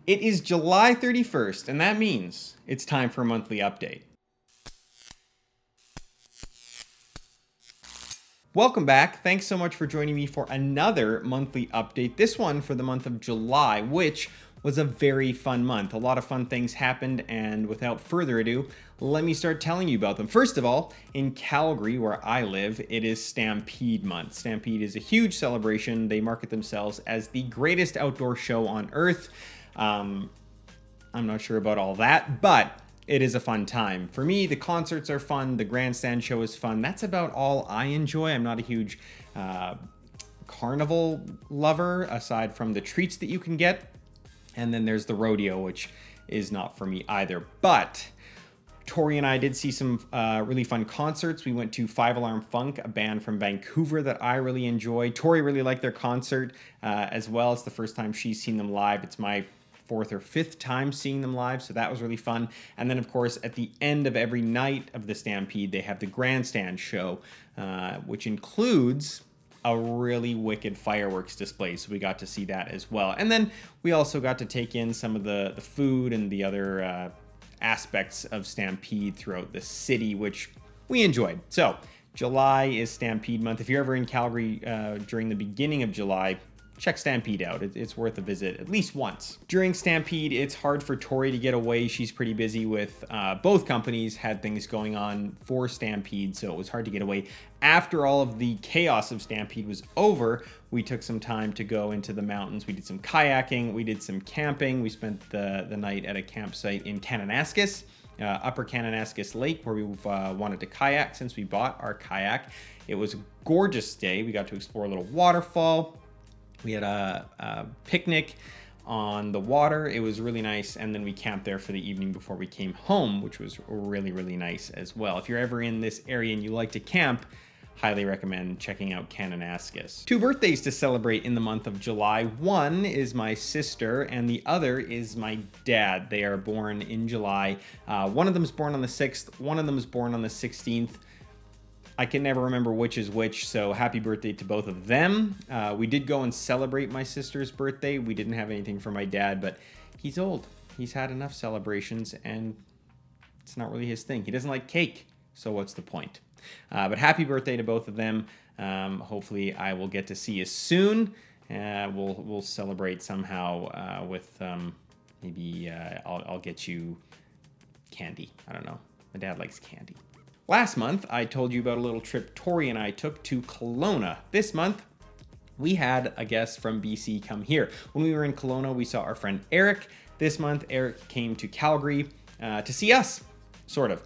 It is July 31st, and that means it's time for a monthly update. Welcome back. Thanks so much for joining me for another monthly update. This one for the month of July, which was a very fun month. A lot of fun things happened, and without further ado, let me start telling you about them. First of all, in Calgary, where I live, it is Stampede Month. Stampede is a huge celebration. They market themselves as the greatest outdoor show on earth. I'm not sure about all that, but it is a fun time. For me, the concerts are fun. The grandstand show is fun. That's about all I enjoy. I'm not a huge carnival lover, aside from the treats that you can get. And then there's the rodeo, which is not for me either. But Tori and I did see some really fun concerts. We went to 5 Alarm Funk, a band from Vancouver that I really enjoy. Tori really liked their concert as well. It's the first time she's seen them live. It's my 4th or 5th time seeing them live, so that was really fun. And then, of course, at the end of every night of the Stampede, they have the grandstand show, which includes a really wicked fireworks display, so we got to see that as well. And then we also got to take in some of the food and the other aspects of Stampede throughout the city, which we enjoyed. So July is Stampede month. If you're ever in Calgary during the beginning of July, check Stampede out. It's worth a visit at least once. During Stampede, it's hard for Tori to get away. She's pretty busy with both companies had things going on for Stampede, so it was hard to get away. After all of the chaos of Stampede was over, we took some time to go into the mountains. We did some kayaking, we did some camping. We spent the night at a campsite in Kananaskis, Upper Kananaskis Lake, where we wanted to kayak since we bought our kayak. It was a gorgeous day. We got to explore a little waterfall. We had a picnic on the water. It was really nice. And then we camped there for the evening before we came home, which was really, really nice as well. If you're ever in this area and you like to camp, highly recommend checking out Kananaskis. 2 birthdays to celebrate in the month of July. One is my sister and the other is my dad. They are born in July. One of them is born on the 6th. One of them is born on the 16th. I can never remember which is which, so happy birthday to both of them. We did go and celebrate my sister's birthday. We didn't have anything for my dad, but he's old. He's had enough celebrations, and it's not really his thing. He doesn't like cake, so what's the point? But happy birthday to both of them. Hopefully I will get to see you soon. We'll celebrate somehow with maybe I'll get you candy. I don't know. My dad likes candy. Last month, I told you about a little trip Tori and I took to Kelowna. This month, we had a guest from BC come here. When we were in Kelowna, we saw our friend Eric. This month, Eric came to Calgary to see us, sort of.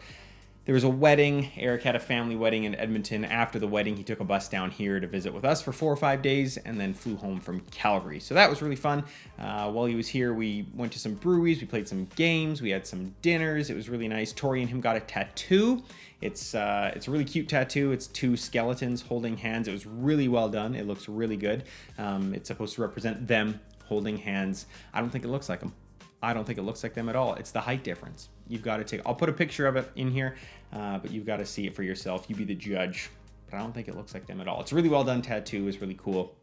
There was a wedding. Eric had a family wedding in Edmonton. After the wedding, he took a bus down here to visit with us for 4 or 5 days and then flew home from Calgary. So that was really fun. While he was here, we went to some breweries. We played some games. We had some dinners. It was really nice. Tori and him got a tattoo. It's a really cute tattoo. It's 2 skeletons holding hands. It was really well done. It looks really good. It's supposed to represent them holding hands. I don't think it looks like them. I don't think it looks like them at all. It's the height difference. You've got to take, I'll put a picture of it in here, but you've got to see it for yourself. You be the judge, but I don't think it looks like them at all. It's a really well done tattoo. It's really cool,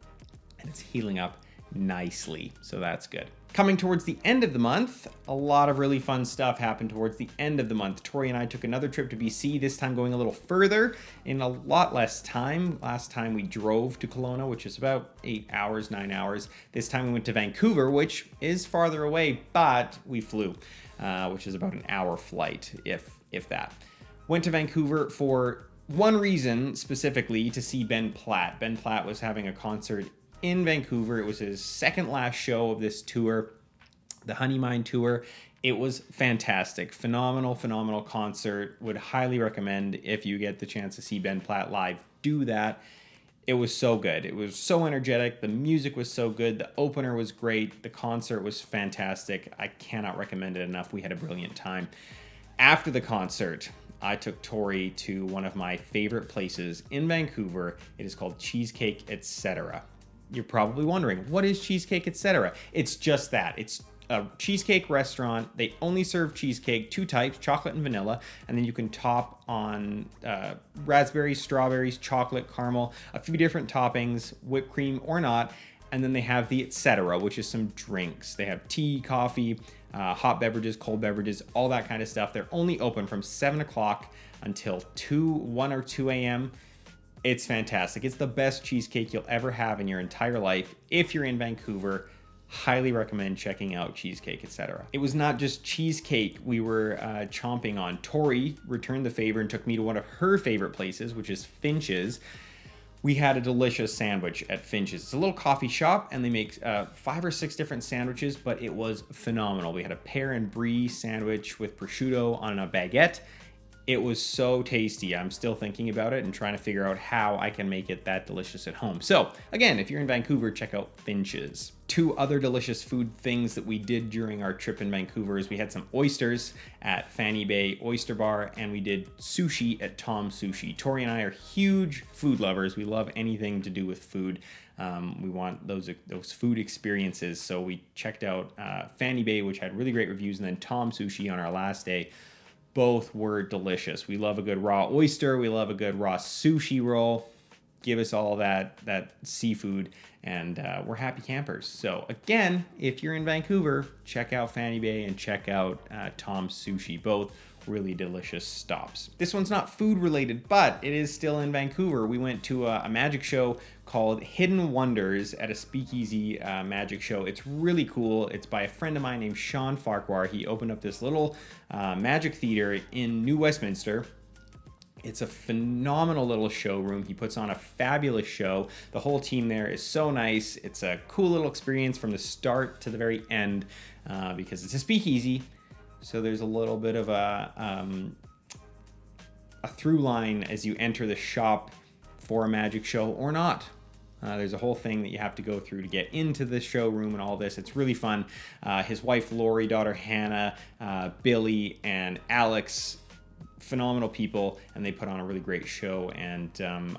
and it's healing up nicely, so that's good. Coming towards the end of the month, a lot of really fun stuff happened towards the end of the month. Tori and I took another trip to BC, this time going a little further in a lot less time. Last time we drove to Kelowna, which is about 8 hours, 9 hours. This time we went to Vancouver, which is farther away, but we flew, which is about an hour flight, if that. Went to Vancouver for one reason specifically, to see Ben Platt. Ben Platt was having a concert in Vancouver. It was his second last show of this tour, the Honey Mine tour. It was fantastic. Phenomenal concert. Would highly recommend, if you get the chance to see Ben Platt live, do that. It was so good. It was so energetic. The music was so good. The opener was great. The concert was fantastic. I cannot recommend it enough. We had a brilliant time. After the concert, I took Tori to one of my favorite places in Vancouver. It is called Cheesecake Etc. You're probably wondering, what is Cheesecake Etc.? It's just that. It's a cheesecake restaurant. They only serve cheesecake, 2 types, chocolate and vanilla, and then you can top on raspberries, strawberries, chocolate, caramel, a few different toppings, whipped cream or not, And then they have the etc., which is some drinks. They have tea, coffee, hot beverages, cold beverages, all that kind of stuff. They're only open from 7 o'clock until 1 or 2 a.m. It's fantastic. It's the best cheesecake you'll ever have in your entire life. If you're in Vancouver, highly recommend checking out Cheesecake, etc. It was not just cheesecake we were chomping on. Tori returned the favor and took me to one of her favorite places, which is Finch's. We had a delicious sandwich at Finch's. It's a little coffee shop, and they make 5 or 6 different sandwiches, but it was phenomenal. We had a pear and brie sandwich with prosciutto on a baguette. It was so tasty. I'm still thinking about it and trying to figure out how I can make it that delicious at home. So again, if you're in Vancouver, check out Finch's. 2 other delicious food things that we did during our trip in Vancouver is we had some oysters at Fanny Bay Oyster Bar, and we did sushi at Tom Sushi. Tori and I are huge food lovers. We love anything to do with food. We want those food experiences. So we checked out Fanny Bay, which had really great reviews, and then Tom Sushi on our last day. Both were delicious. We love a good raw oyster. We love a good raw sushi roll. Give us all that seafood, and we're happy campers. So again, if you're in Vancouver, check out Fanny Bay and check out Tom's Sushi. Both really delicious stops. This one's not food related, but it is still in Vancouver. We went to a magic show called Hidden Wonders at a speakeasy magic show. It's really cool. It's by a friend of mine named Sean Farquhar. He opened up this little magic theater in New Westminster. It's a phenomenal little showroom. He puts on a fabulous show. The whole team there is so nice. It's a cool little experience from the start to the very end because it's a speakeasy. So there's a little bit of a through line as you enter the shop for a magic show or not. There's a whole thing that you have to go through to get into the showroom and all this. It's really fun. His wife Lori, daughter Hannah, Billy, and Alex, phenomenal people, and they put on a really great show. And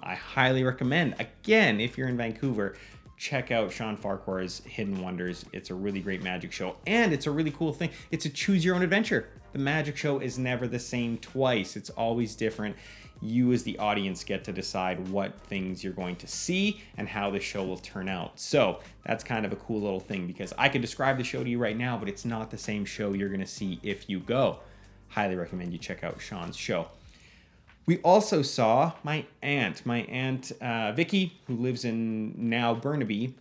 I highly recommend, again, if you're in Vancouver, check out Sean Farquhar's Hidden Wonders. It's a really great magic show, and it's a really cool thing. It's a choose your own adventure. The magic show is never the same twice. It's always different. You as the audience get to decide what things you're going to see and how the show will turn out. So that's kind of a cool little thing, because I could describe the show to you right now, but it's not the same show you're going to see if you go. Highly recommend you check out Sean's show. We also saw my aunt Vicky, who lives in now Burnaby.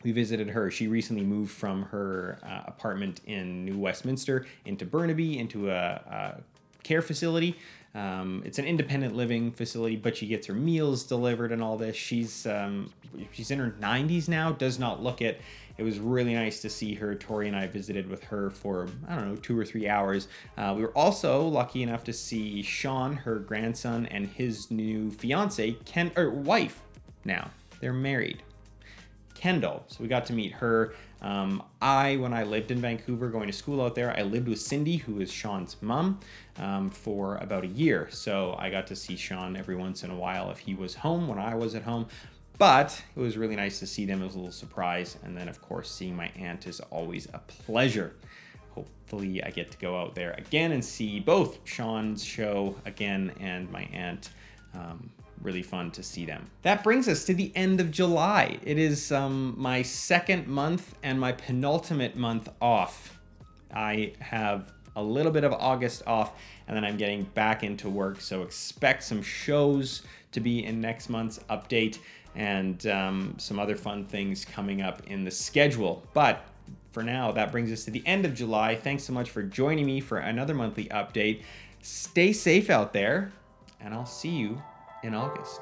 We visited her. She recently moved from her apartment in New Westminster into Burnaby, into a care facility. It's an independent living facility, but she gets her meals delivered and all this. She's in her 90s now, does not look it. It was really nice to see her. Tori and I visited with her for, 2 or 3 hours. We were also lucky enough to see Sean, her grandson, and his new fiance, wife now. They're married. Kendall. So we got to meet her. When I lived in Vancouver going to school out there, I lived with Cindy, who is Sean's mom, for about a year. So I got to see Sean every once in a while if he was home when I was at home. But it was really nice to see them. It was a little surprise. And then, of course, seeing my aunt is always a pleasure. Hopefully I get to go out there again and see both Sean's show again and my aunt. Really fun to see them. That brings us to the end of July. It is my second month and my penultimate month off. I have a little bit of August off, and then I'm getting back into work. So expect some shows to be in next month's update, and some other fun things coming up in the schedule. But for now, that brings us to the end of July. Thanks so much for joining me for another monthly update. Stay safe out there, and I'll see you in August.